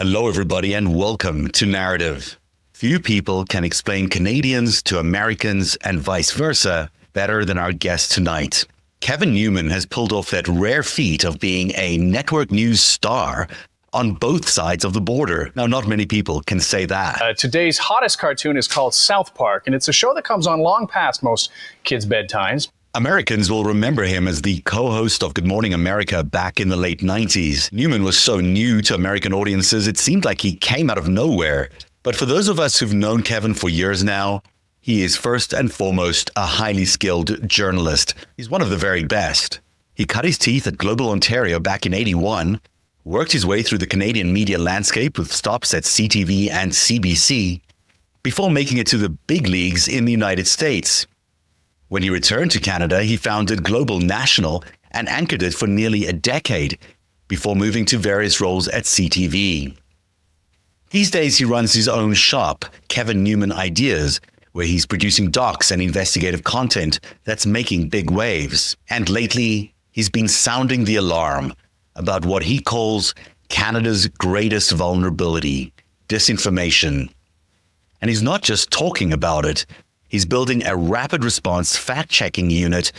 Hello, everybody, and welcome to Narrative. Few people can explain Canadians to Americans and vice versa better than our guest tonight. Kevin Newman has pulled off that rare feat of being a network news star on both sides of the border. Now, not many people can say that. Today's hottest cartoon is called South Park, and it's a show that comes on long past most kids' bedtimes. Americans will remember him as the co-host of Good Morning America back in the late 90s. Newman was so new to American audiences, it seemed like he came out of nowhere. But for those of us who've known Kevin for years now, he is first and foremost a highly skilled journalist. He's one of the very best. He cut his teeth at Global Ontario back in '81, worked his way through the Canadian media landscape with stops at CTV and CBC, before making it to the big leagues in the United States. When he returned to Canada, he founded Global National and anchored it for nearly a decade before moving to various roles at CTV. These days, he runs his own shop, Kevin Newman Ideas, where he's producing docs and investigative content that's making big waves. And lately, he's been sounding the alarm about what he calls Canada's greatest vulnerability, disinformation. And he's not just talking about it. He's building a rapid response fact-checking unit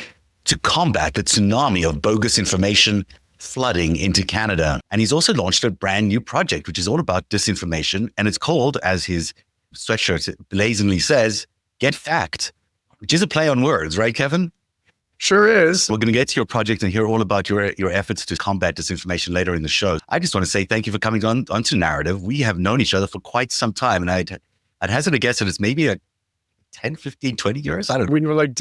to combat the tsunami of bogus information flooding into Canada. And he's also launched a brand new project, which is all about disinformation. And it's called, as his sweatshirt blazingly says, Get Fact, which is a play on words, right, Kevin? Sure is. We're going to get to your project and hear all about your efforts to combat disinformation later in the show. I just want to say thank you for coming onto Narrative. We have known each other for quite some time. And I'd hazard a guess that it's maybe a 10, 15, 20 years? I don't know. We were like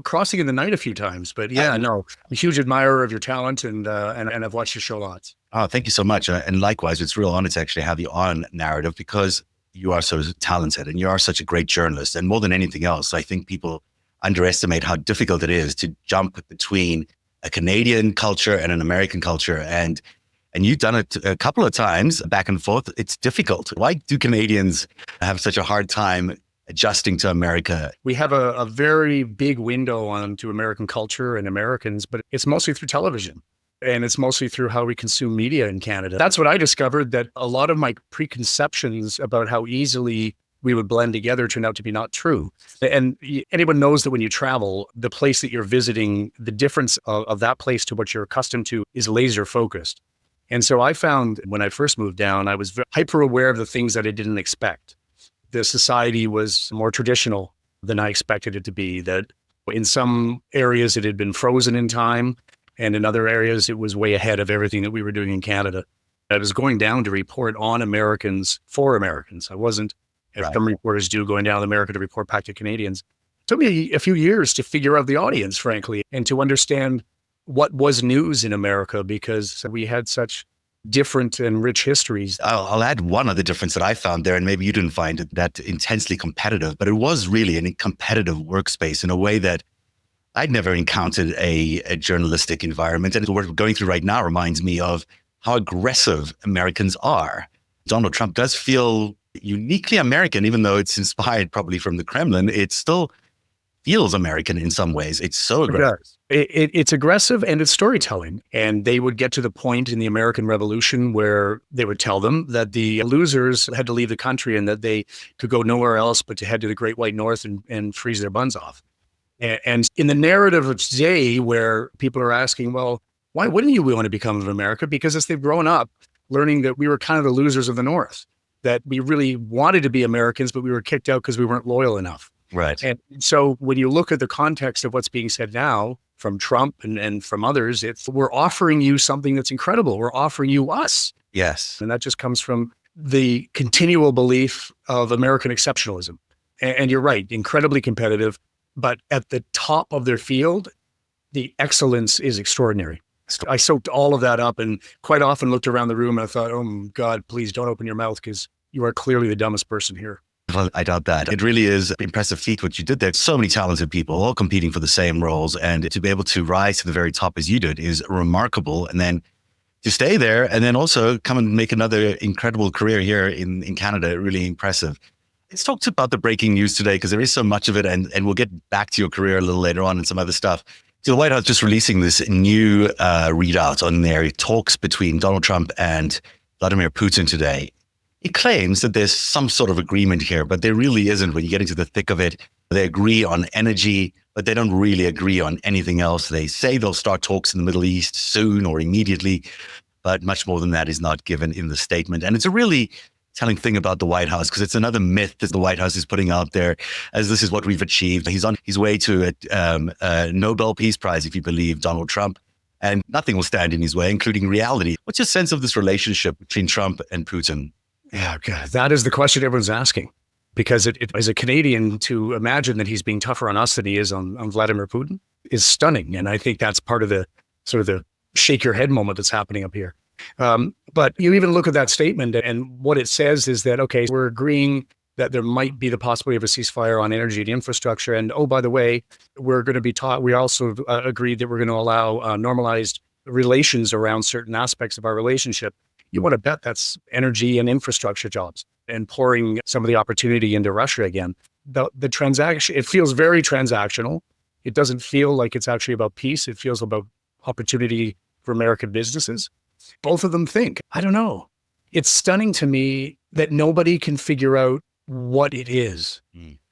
crossing in the night a few times, but yeah, no, I'm a huge admirer of your talent and I've watched your show lots. Oh, thank you so much. And likewise, it's a real honor to actually have you on Narrative because you are so talented and you are such a great journalist. And more than anything else, I think people underestimate how difficult it is to jump between a Canadian culture and an American culture. And you've done it a couple of times back and forth. It's difficult. Why do Canadians have such a hard time adjusting to America? We have a very big window onto American culture and Americans, but it's mostly through television. And it's mostly through how we consume media in Canada. That's what I discovered, that a lot of my preconceptions about how easily we would blend together turned out to be not true. And anyone knows that when you travel, the place that you're visiting, the difference of that place to what you're accustomed to is laser focused. And so I found when I first moved down, I was hyper aware of the things that I didn't expect. The society was more traditional than I expected it to be, that in some areas it had been frozen in time, and in other areas it was way ahead of everything that we were doing in Canada. I was going down to report on Americans for Americans. I wasn't, as some reporters do, going down to America to report back to Canadians. It took me a few years to figure out the audience, frankly, and to understand what was news in America, because we had such different and rich histories. I'll add one other difference that I found there, and maybe you didn't find it that intensely competitive, but it was really a competitive workspace in a way that I'd never encountered a journalistic environment. And what we're going through right now reminds me of how aggressive Americans are. Donald Trump does feel uniquely American, even though it's inspired probably from the Kremlin. It still feels American in some ways. It's so aggressive. It's aggressive and it's storytelling. And they would get to the point in the American Revolution where they would tell them that the losers had to leave the country and that they could go nowhere else but to head to the Great White North and freeze their buns off. And in the narrative of today, where people are asking, well, why wouldn't you want to become of America? Because as they've grown up, learning that we were kind of the losers of the North, that we really wanted to be Americans, but we were kicked out because we weren't loyal enough. Right. And so when you look at the context of what's being said now from Trump and from others, we're offering you something that's incredible. We're offering you us. Yes. And that just comes from the continual belief of American exceptionalism. And you're right, incredibly competitive. But at the top of their field, the excellence is extraordinary. I soaked all of that up and quite often looked around the room and I thought, oh God, please don't open your mouth because you are clearly the dumbest person here. Well, I doubt that. It really is an impressive feat what you did there. So many talented people all competing for the same roles, and to be able to rise to the very top as you did is remarkable. And then to stay there and then also come and make another incredible career here in Canada, really impressive. Let's talk about the breaking news today, because there is so much of it, and we'll get back to your career a little later on and some other stuff. So the White House just releasing this new readout on their talks between Donald Trump and Vladimir Putin today. He claims that there's some sort of agreement here, but there really isn't when you get into the thick of it. They agree on energy, but they don't really agree on anything else. They say they'll start talks in the Middle East soon or immediately, but much more than that is not given in the statement. And it's a really telling thing about the White House, because it's another myth that the White House is putting out there as this is what we've achieved. He's on his way to a Nobel Peace Prize, if you believe Donald Trump, and nothing will stand in his way, including reality. What's your sense of this relationship between Trump and Putin? Yeah, God, that is the question everyone's asking. Because as a Canadian, to imagine that he's being tougher on us than he is on Vladimir Putin is stunning. And I think that's part of the sort of the shake your head moment that's happening up here. But you even look at that statement, and what it says is that, okay, we're agreeing that there might be the possibility of a ceasefire on energy and infrastructure. And oh, by the way, we're going to be taught, we also agreed that we're going to allow normalized relations around certain aspects of our relationship. You want to bet that's energy and infrastructure jobs and pouring some of the opportunity into Russia again. The transaction, it feels very transactional. It doesn't feel like it's actually about peace. It feels about opportunity for American businesses. Both of them think, I don't know. It's stunning to me that nobody can figure out what it is.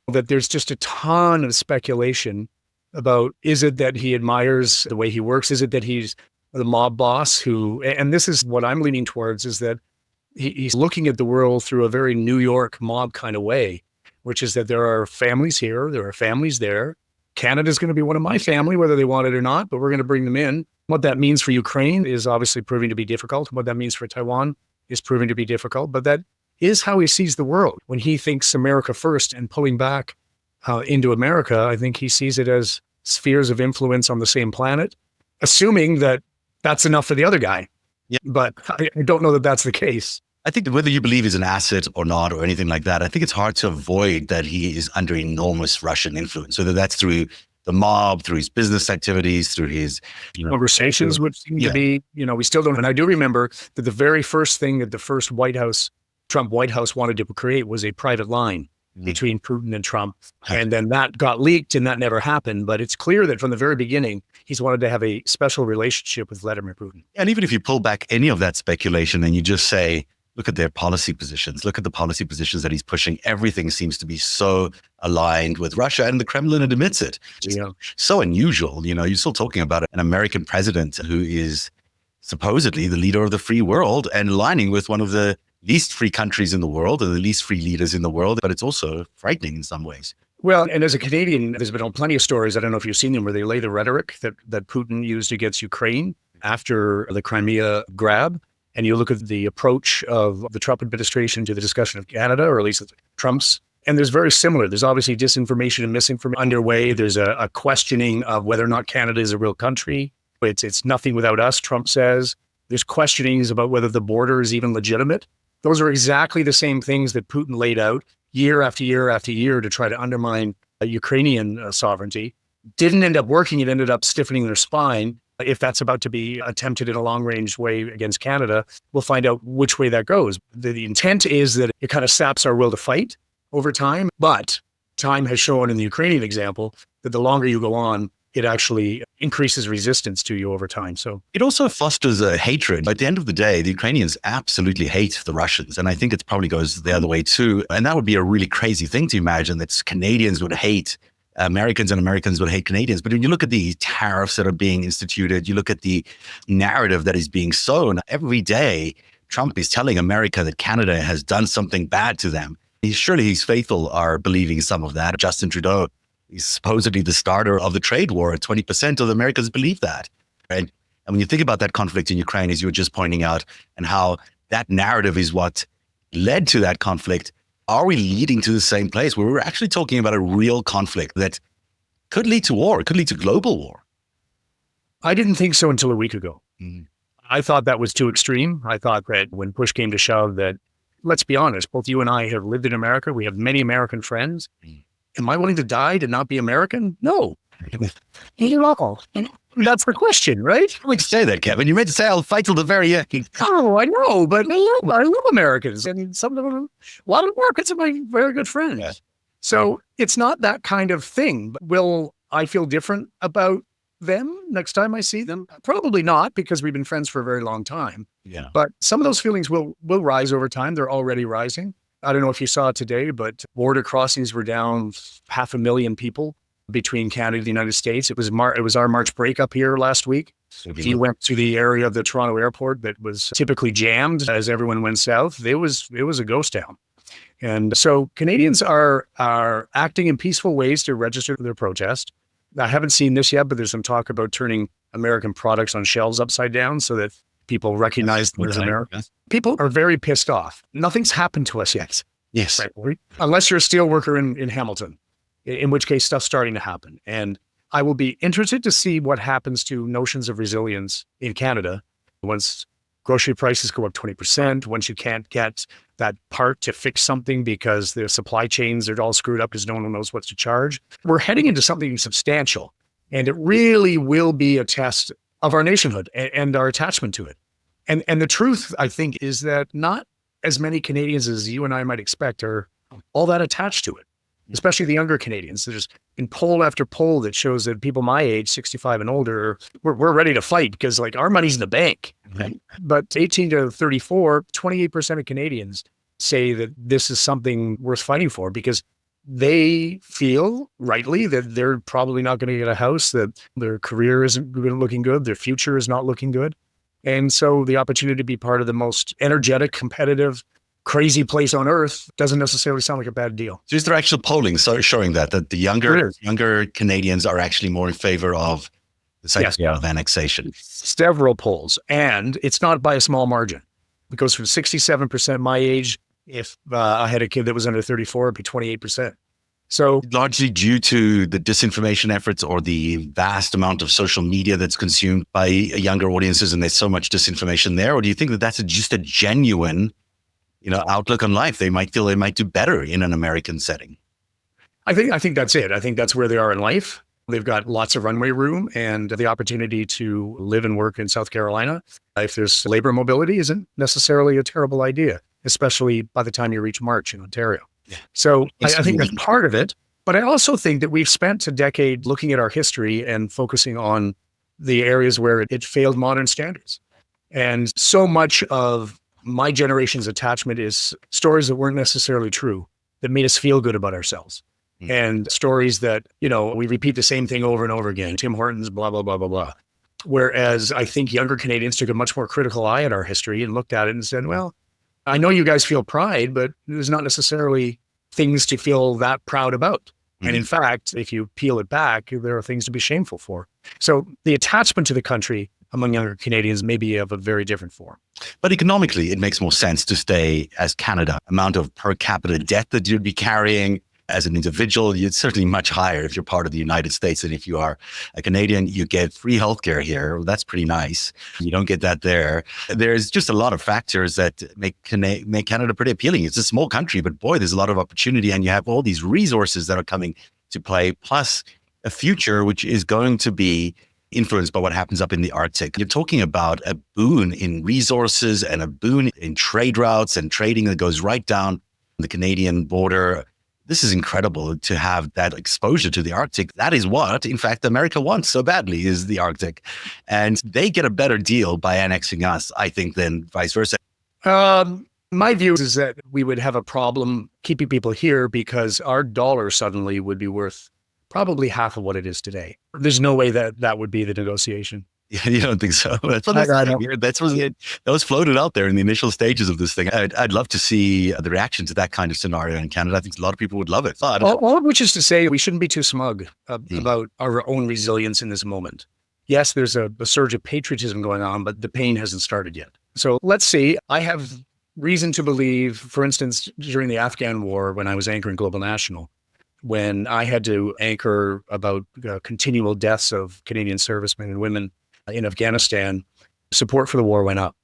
That there's just a ton of speculation about, is it that he admires the way he works? Is it that he's the mob boss who, and this is what I'm leaning towards, is that he's looking at the world through a very New York mob kind of way, which is that there are families here, there are families there. Canada's going to be one of my family, whether they want it or not, but we're going to bring them in. What that means for Ukraine is obviously proving to be difficult. What that means for Taiwan is proving to be difficult, but that is how he sees the world. When he thinks America first and pulling back into America, I think he sees it as spheres of influence on the same planet, assuming that that's enough for the other guy. Yeah. But I don't know that that's the case. I think that whether you believe he's an asset or not or anything like that, I think it's hard to avoid that he is under enormous Russian influence, whether that's through the mob, through his business activities, through his conversations would seem to be, we still don't. And I do remember that the very first thing that the first Trump White House wanted to create was a private line between Putin and Trump. And then that got leaked and that never happened. But it's clear that from the very beginning, he's wanted to have a special relationship with Vladimir Putin. And even if you pull back any of that speculation and you just say, look at their policy positions, look at the policy positions that he's pushing, everything seems to be so aligned with Russia, and the Kremlin admits it. Yeah. So unusual. You're still talking about an American president who is supposedly the leader of the free world and aligning with one of the least free countries in the world and the least free leaders in the world, but it's also frightening in some ways. Well, and as a Canadian, there's been plenty of stories, I don't know if you've seen them, where they lay the rhetoric that Putin used against Ukraine after the Crimea grab. And you look at the approach of the Trump administration to the discussion of Canada, or at least Trump's, and there's very similar. There's obviously disinformation and misinformation underway. There's a questioning of whether or not Canada is a real country. It's nothing without us, Trump says. There's questionings about whether the border is even legitimate. Those are exactly the same things that Putin laid out year after year after year to try to undermine Ukrainian sovereignty. Didn't end up working. It ended up stiffening their spine. If that's about to be attempted in a long-range way against Canada, we'll find out which way that goes. The intent is that it kind of saps our will to fight over time, but time has shown in the Ukrainian example that the longer you go on, it actually increases resistance to you over time. So it also fosters a hatred. At the end of the day, the Ukrainians absolutely hate the Russians. And I think it probably goes the other way too. And that would be a really crazy thing to imagine, that Canadians would hate Americans and Americans would hate Canadians. But when you look at the tariffs that are being instituted, you look at the narrative that is being sown every day, Trump is telling America that Canada has done something bad to them. Surely his faithful are believing some of that. Justin Trudeau is supposedly the starter of the trade war. 20% of Americans believe that. Right? And when you think about that conflict in Ukraine, as you were just pointing out, and how that narrative is what led to that conflict, are we leading to the same place where we're actually talking about a real conflict that could lead to war, it could lead to global war? I didn't think so until a week ago. Mm-hmm. I thought that was too extreme. I thought that when push came to shove, that, let's be honest, both you and I have lived in America. We have many American friends. Am I willing to die to not be American? No. You're local. That's the question, right? I would say that, Kevin. You meant to say I'll fight till the very end. Oh, I know, but I love Americans. And some of them, a lot of Americans are my very good friends. Yeah. So it's not that kind of thing. Will I feel different about them next time I see them? Probably not, because we've been friends for a very long time. Yeah. But some of those feelings will rise over time. They're already rising. I don't know if you saw it today, but border crossings were down 500,000 people between Canada and the United States. It was our March break up here last week. If you went to the area of the Toronto airport that was typically jammed as everyone went south, it was a ghost town. And so Canadians are acting in peaceful ways to register their protest. I haven't seen this yet, but there's some talk about turning American products on shelves upside down so that people recognize there's America. People are very pissed off. Nothing's happened to us yet. Yes. Right? Unless you're a steel worker in Hamilton, in which case stuff's starting to happen. And I will be interested to see what happens to notions of resilience in Canada once grocery prices go up 20%, once you can't get that part to fix something because the supply chains are all screwed up because no one knows what to charge. We're heading into something substantial, and it really will be a test of our nationhood and our attachment to it. And the truth, I think, is that not as many Canadians as you and I might expect are all that attached to it, especially the younger Canadians. There's in poll after poll that shows that people my age, 65 and older, we're ready to fight because like our money's in the bank. Right. But 18 to 34, 28% of Canadians say that this is something worth fighting for because they feel rightly that they're probably not going to get a house, that their career isn't looking good, their future is not looking good. And so the opportunity to be part of the most energetic, competitive, crazy place on earth doesn't necessarily sound like a bad deal. So is there actual polling showing that the younger Canadians are actually more in favor of this idea of annexation? Several polls, and it's not by a small margin. It goes from 67% my age. If I had a kid that was under 34, it'd be 28%. So largely due to the disinformation efforts or the vast amount of social media that's consumed by younger audiences, and there's so much disinformation there, or do you think that that's just a genuine, outlook on life? They might feel they might do better in an American setting. I think that's it. I think that's where they are in life. They've got lots of runway room and the opportunity to live and work in South Carolina. If there's labor mobility, isn't necessarily a terrible idea, especially by the time you reach March in Ontario. Yeah. So I think that's part of it. But I also think that we've spent a decade looking at our history and focusing on the areas where it failed modern standards. And so much of my generation's attachment is stories that weren't necessarily true, that made us feel good about ourselves. And stories that, we repeat the same thing over and over again. Tim Hortons, blah, blah, blah, blah, blah. Whereas I think younger Canadians took a much more critical eye at our history and looked at it and said, well, I know you guys feel pride, but there's not necessarily things to feel that proud about. And in fact, if you peel it back, there are things to be shameful for. So the attachment to the country among younger Canadians may be of a very different form. But economically, it makes more sense to stay as Canada. Amount of per capita debt that you'd be carrying as an individual, it's certainly much higher if you're part of the United States than if you are a Canadian. You get free healthcare here. Well, that's pretty nice. You don't get that there. There's just a lot of factors that make Canada pretty appealing. It's a small country, but boy, there's a lot of opportunity, and you have all these resources that are coming to play, plus a future which is going to be influenced by what happens up in the Arctic. You're talking about a boon in resources and a boon in trade routes and trading that goes right down the Canadian border. This is incredible to have that exposure to the Arctic. That is what, in fact, America wants so badly, is the Arctic. And they get a better deal by annexing us, I think, than vice versa. My view is that we would have a problem keeping people here because our dollar suddenly would be worth probably half of what it is today. There's no way that would be the negotiation. Yeah, you don't think so? That's what that was floated out there in the initial stages of this thing. I'd love to see the reaction to that kind of scenario in Canada. I think a lot of people would love it. All of which is to say we shouldn't be too smug about our own resilience in this moment. Yes, there's a surge of patriotism going on, but the pain hasn't started yet. So let's see. I have reason to believe, for instance, during the Afghan war, when I was anchoring Global National, when I had to anchor about continual deaths of Canadian servicemen and women in Afghanistan, support for the war went up.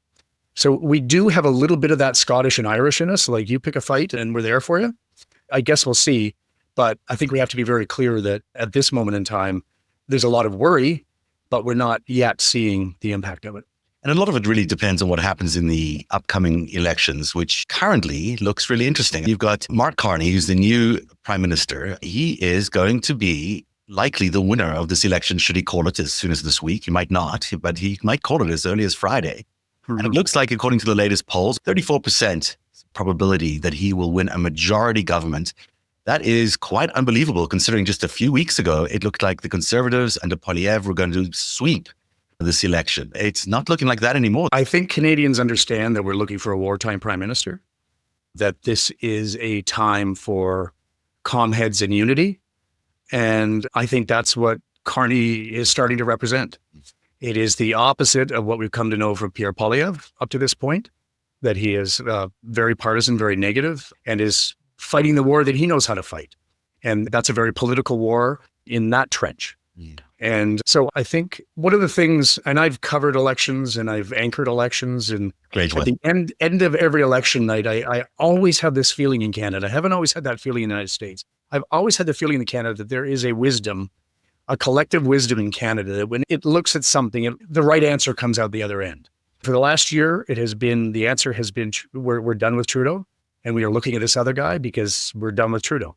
So we do have a little bit of that Scottish and Irish in us, like you pick a fight and we're there for you. I guess we'll see. But I think we have to be very clear that at this moment in time, there's a lot of worry, but we're not yet seeing the impact of it. And a lot of it really depends on what happens in the upcoming elections, which currently looks really interesting. You've got Mark Carney, who's the new prime minister. He is going to be likely the winner of this election, should he call it as soon as this week. He might not, but he might call it as early as Friday. And it looks like, according to the latest polls, 34% probability that he will win a majority government. That is quite unbelievable, considering just a few weeks ago, it looked like the Conservatives and Polyev were going to sweep this election. It's not looking like that anymore. I think Canadians understand that we're looking for a wartime prime minister, that this is a time for calm heads and unity. And I think that's what Carney is starting to represent. It is the opposite of what we've come to know from Pierre Poilievre up to this point, that he is very partisan, very negative, and is fighting the war that he knows how to fight. And that's a very political war in that trench. Mm. And so I think one of the things, and I've covered elections and I've anchored elections, and at the end of every election night, I always have this feeling in Canada. I haven't always had that feeling in the United States. I've always had the feeling in Canada that there is a wisdom, a collective wisdom in Canada, that when it looks at something, the right answer comes out the other end. For the last year, the answer has been, we're done with Trudeau, and we are looking at this other guy because we're done with Trudeau.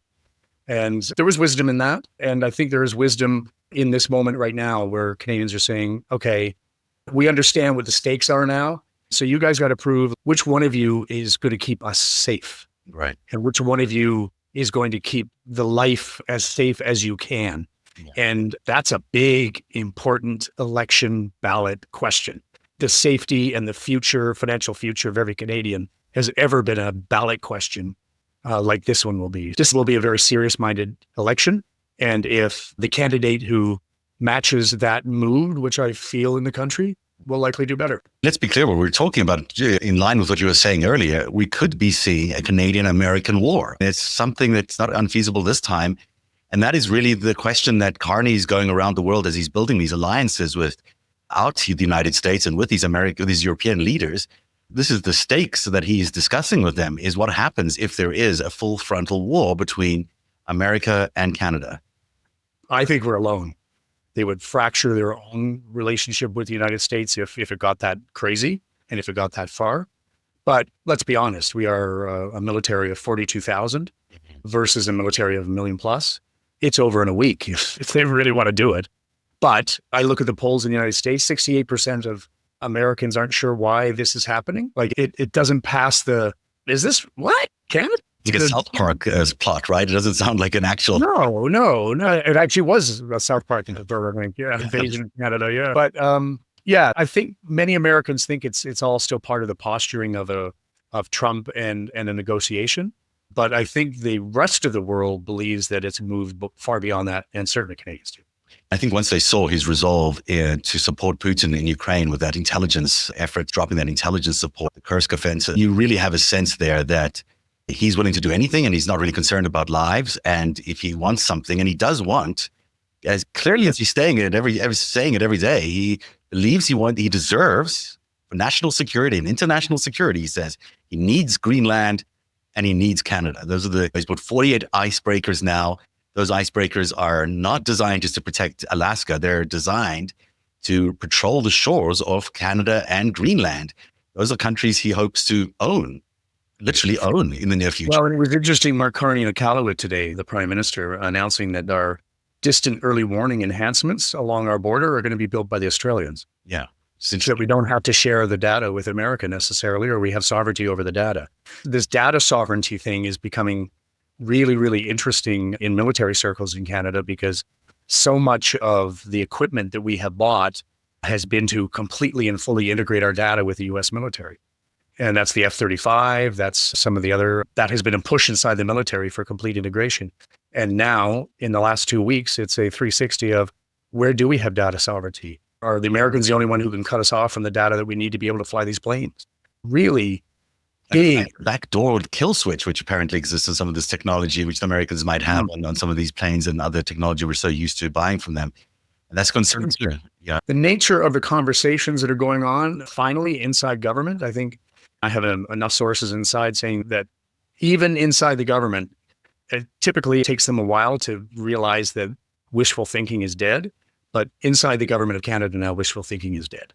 And there was wisdom in that. And I think there is wisdom in this moment right now where Canadians are saying, okay, we understand what the stakes are now. So you guys got to prove which one of you is going to keep us safe. Right. And which one of you is going to keep the life as safe as you can. Yeah. And that's a big, important election ballot question. The safety and the future, financial future of every Canadian has ever been a ballot question like this one will be. This will be a very serious-minded election. And if the candidate who matches that mood, which I feel in the country, will likely do better. Let's be clear what we're talking about. In line with what you were saying earlier, we could be seeing a Canadian-American war. It's something that's not unfeasible this time. And that is really the question that Carney's going around the world as he's building these alliances out the United States and with these European leaders. This is the stakes that he's discussing with them, is what happens if there is a full frontal war between America and Canada. I think we're alone. They would fracture their own relationship with the United States if it got that crazy and if it got that far. But let's be honest, we are a military of 42,000 versus a military of 1 million plus. It's over in a week if they really want to do it. But I look at the polls in the United States, 68% of Americans aren't sure why this is happening. Like it doesn't pass is this what? Canada? It's like a South Park plot, right? It doesn't sound like an actual... No. It actually was a South Park invasion of Canada, yeah. But yeah, I think many Americans think it's all still part of the posturing of Trump and a negotiation. But I think the rest of the world believes that it's moved far beyond that, and certainly Canadians do. I think once they saw his resolve to support Putin in Ukraine with that intelligence effort, dropping that intelligence support, the Kursk offensive, you really have a sense there that he's willing to do anything and he's not really concerned about lives. And if he wants something, and he does want, as clearly as he's saying it every day, he believes he deserves for national security and international security. He says he needs Greenland and he needs Canada. He's put 48 icebreakers now. Those icebreakers are not designed just to protect Alaska. They're designed to patrol the shores of Canada and Greenland. Those are countries he hopes to literally own in the near future. Well, and it was interesting, Mark Carney in Iqaluit today, the Prime Minister, announcing that our distant early warning enhancements along our border are going to be built by the Australians. Yeah. So that we don't have to share the data with America necessarily, or we have sovereignty over the data. This data sovereignty thing is becoming really, really interesting in military circles in Canada, because so much of the equipment that we have bought has been to completely and fully integrate our data with the US military. And that's the F-35, that's some of the other, that has been a push inside the military for complete integration. And now, in the last 2 weeks, it's a 360 of where do we have data sovereignty? Are the Americans the only one who can cut us off from the data that we need to be able to fly these planes? Really big. Backdoor kill switch, which apparently exists in some of this technology, which the Americans might have on some of these planes and other technology we're so used to buying from them. And that's concerning. Yeah. The nature of the conversations that are going on, finally, inside government, I think I have enough sources inside saying that even inside the government, it typically takes them a while to realize that wishful thinking is dead. But inside the government of Canada now, wishful thinking is dead.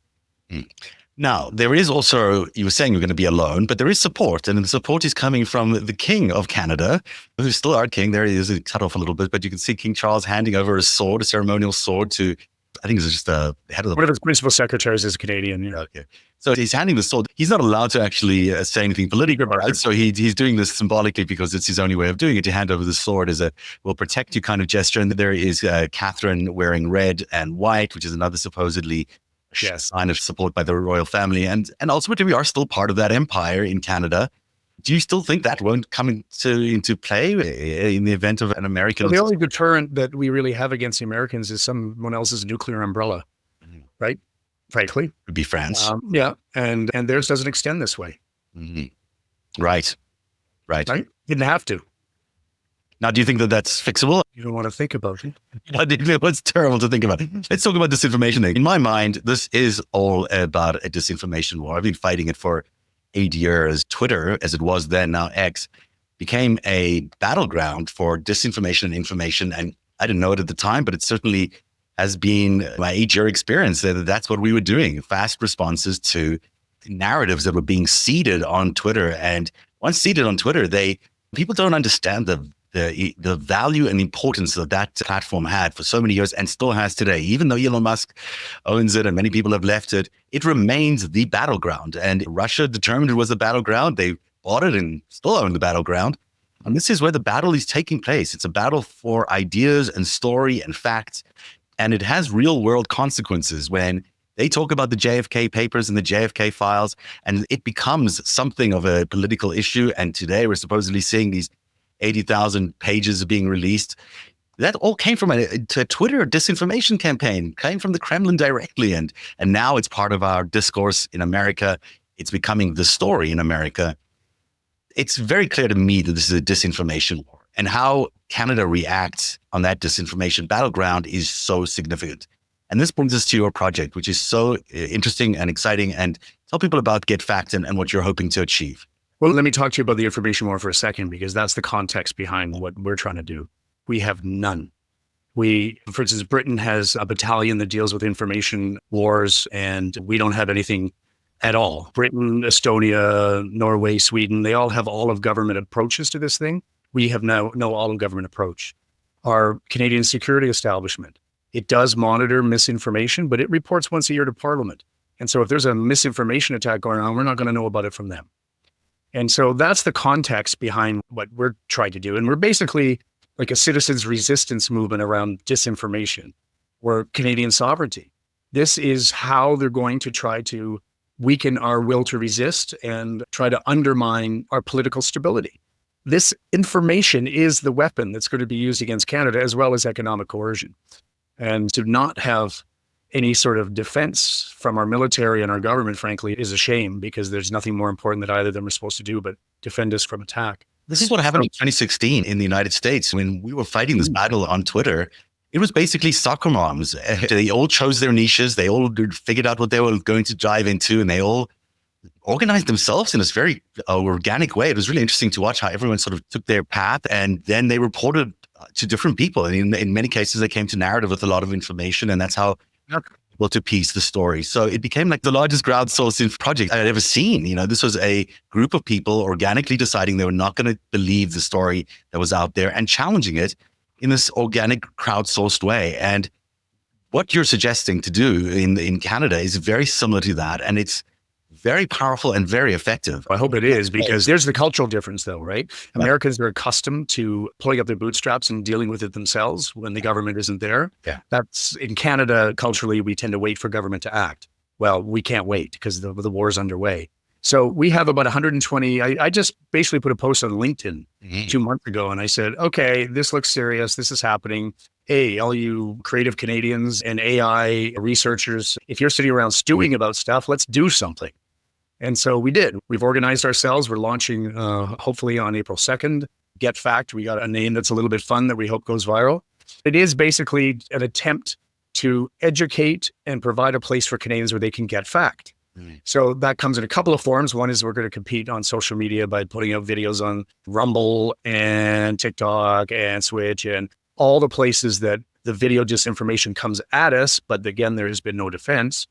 Now, there is also, you were saying you're going to be alone, but there is support, and the support is coming from the King of Canada, who's still our king. There he is, cut off a little bit, but you can see King Charles handing over a sword, a ceremonial sword to, I think it's just the head of the... One of his principal secretaries is Canadian. You know. Okay. So he's handing the sword. He's not allowed to actually say anything political, right? So he's doing this symbolically because it's his only way of doing it, to hand over the sword as a will protect you kind of gesture. And there is Catherine wearing red and white, which is another supposedly sign of support by the royal family. And ultimately, we are still part of that empire in Canada. Do you still think that won't come into play in the event of an American? Well, the only deterrent that we really have against the Americans is someone else's nuclear umbrella, right? Frankly. It would be France. Yeah. And theirs doesn't extend this way. Mm-hmm. Right. Didn't have to. Now, do you think that that's fixable? You don't want to think about it. It's terrible to think about. Let's talk about disinformation then. In my mind, this is all about a disinformation war. I've been fighting it for 8 years. Twitter, as it was then, now X, became a battleground for disinformation and information. And I didn't know it at the time, but it certainly has been my 8-year experience that that's what we were doing. Fast responses to narratives that were being seeded on Twitter. And once seeded on Twitter, people don't understand the value and importance that platform had for so many years and still has today. Even though Elon Musk owns it and many people have left it, it remains the battleground. And Russia determined it was the battleground. They bought it and still own the battleground. And this is where the battle is taking place. It's a battle for ideas and story and facts. And it has real world consequences when they talk about the JFK papers and the JFK files, and it becomes something of a political issue. And today we're supposedly seeing these 80,000 pages being released. That all came from a Twitter disinformation campaign, came from the Kremlin directly. And now it's part of our discourse in America. It's becoming the story in America. It's very clear to me that this is a disinformation war, and how Canada reacts on that disinformation battleground is so significant. And this brings us to your project, which is so interesting and exciting. And tell people about Get Fact and what you're hoping to achieve. Well, let me talk to you about the information war for a second, because that's the context behind what we're trying to do. We have none. For instance, Britain has a battalion that deals with information wars, and we don't have anything at all. Britain, Estonia, Norway, Sweden, they all have all of government approaches to this thing. We have no all of government approach. Our Canadian security establishment, it does monitor misinformation, but it reports once a year to Parliament. And so if there's a misinformation attack going on, we're not going to know about it from them. And so that's the context behind what we're trying to do. And we're basically like a citizens' resistance movement around disinformation or Canadian sovereignty. This is how they're going to try to weaken our will to resist and try to undermine our political stability. This information is the weapon that's going to be used against Canada, as well as economic coercion. And to not have any sort of defense from our military and our government, frankly, is a shame, because there's nothing more important that either of them are supposed to do but defend us from attack. This is what happened in 2016 in the United States when we were fighting this battle on Twitter. It was basically soccer moms. They all chose their niches. They all figured out what they were going to dive into, and they all organized themselves in this very organic way. It was really interesting to watch how everyone sort of took their path, and then they reported to different people. And in many cases, they came to narrative with a lot of information, and that's how able to piece the story. So it became like the largest crowdsourcing project I had ever seen. You know, this was a group of people organically deciding they were not going to believe the story that was out there and challenging it in this organic crowdsourced way. And what you're suggesting to do in Canada is very similar to that. And it's very powerful and very effective. I hope it is, because there's the cultural difference though, right? Americans are accustomed to pulling up their bootstraps and dealing with it themselves when the government isn't there. Yeah. That's in Canada, culturally, we tend to wait for government to act. Well, we can't wait because the war is underway. So we have about 120. I just basically put a post on LinkedIn 2 months ago, and I said, okay, this looks serious. This is happening. Hey, all you creative Canadians and AI researchers, if you're sitting around stewing about stuff, let's do something. And so we did. We've organized ourselves. We're launching, hopefully on April 2nd, Get Fact. We got a name that's a little bit fun that we hope goes viral. It is basically an attempt to educate and provide a place for Canadians where they can get fact. So that comes in a couple of forms. One is we're going to compete on social media by putting out videos on Rumble and TikTok and Switch and all the places that the video disinformation comes at us. But again, there has been no defense.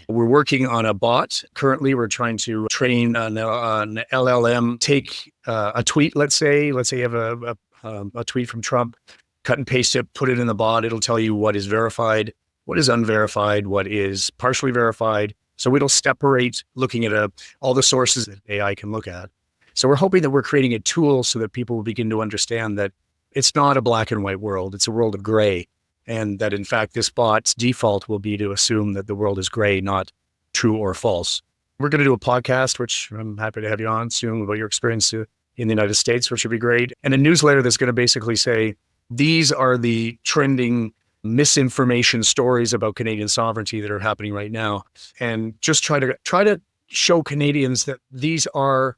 We're working on a bot. Currently, we're trying to train an LLM, take a tweet, let's say you have a tweet from Trump, cut and paste it, put it in the bot. It'll tell you what is verified, what is unverified, what is partially verified. So it'll separate looking at all the sources that AI can look at. So we're hoping that we're creating a tool so that people will begin to understand that it's not a black and white world. It's a world of gray. And that in fact, this bot's default will be to assume that the world is gray, not true or false. We're going to do a podcast, which I'm happy to have you on soon, about your experience in the United States, which would be great. And a newsletter that's going to basically say, these are the trending misinformation stories about Canadian sovereignty that are happening right now. And just try to show Canadians that these are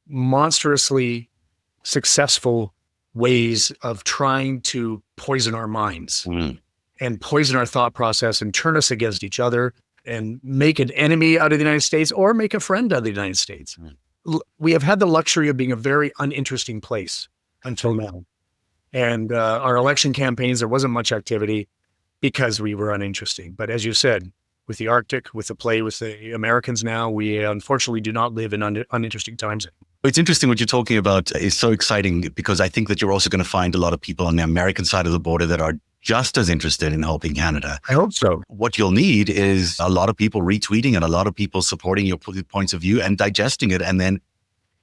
monstrously successful ways of trying to poison our minds and poison our thought process and turn us against each other and make an enemy out of the United States or make a friend out of the United States. We have had the luxury of being a very uninteresting place until now. And our election campaigns, there wasn't much activity because we were uninteresting. But as you said, with the Arctic, with the play with the Americans now, we unfortunately do not live in uninteresting times. It's interesting what you're talking about. It's so exciting because I think that you're also going to find a lot of people on the American side of the border that are just as interested in helping Canada. I hope so. What you'll need is a lot of people retweeting and a lot of people supporting your points of view and digesting it and then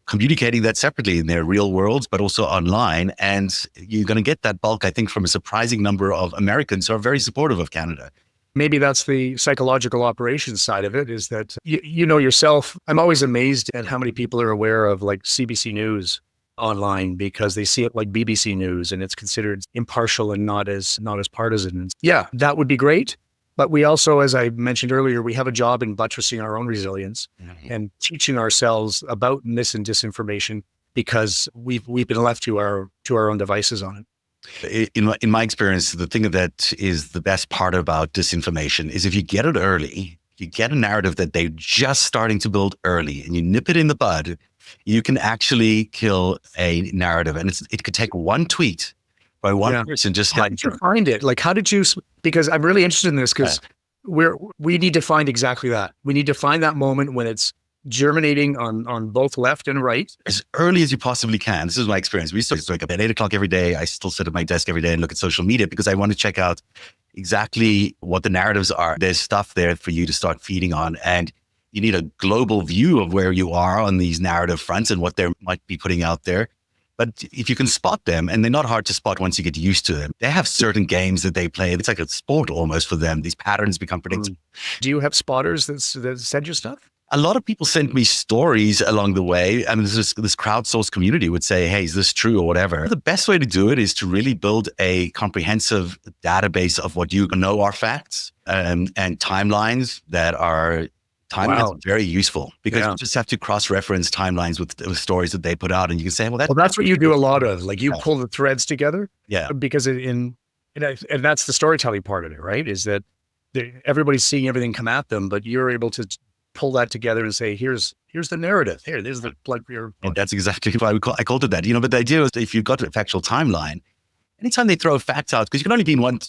communicating that separately in their real worlds, but also online. And you're going to get that bulk, I think, from a surprising number of Americans who are very supportive of Canada. Maybe that's the psychological operations side of it, is that you know yourself. I'm always amazed at how many people are aware of like CBC News online because they see it like BBC News and it's considered impartial and not as partisan. Yeah, that would be great. But we also, as I mentioned earlier, we have a job in buttressing our own resilience and teaching ourselves about mis and disinformation because we've been left to our own devices on it. In my experience, the thing that is the best part about disinformation is if you get it early, you get a narrative that they're just starting to build early and you nip it in the bud, you can actually kill a narrative. And it could take one tweet by one person just how did you find it? Like, how did you, because I'm really interested in this because we need to find exactly that. We need to find that moment when it's germinating on both left and right. As early as you possibly can. This is my experience. We used to wake up at 8 o'clock every day. I still sit at my desk every day and look at social media because I want to check out exactly what the narratives are. There's stuff there for you to start feeding on. And you need a global view of where you are on these narrative fronts and what they might be putting out there. But if you can spot them, and they're not hard to spot once you get used to them, they have certain games that they play. It's like a sport almost for them. These patterns become predictable. Do you have spotters that send you stuff? A lot of people send me stories along the way. I mean, this crowdsourced community would say, hey, is this true or whatever? The best way to do it is to really build a comprehensive database of what you know are facts and timelines that are very useful because you just have to cross-reference timelines with stories that they put out. And you can say, well, that's what you do a lot of. Like you pull the threads together. Yeah. Because and that's the storytelling part of it, right? Is that everybody's seeing everything come at them, but you're able to pull that together and say, here's the narrative. There's the And that's exactly why I called it that. But the idea is if you've got a factual timeline, anytime they throw facts out, because you can only be in one time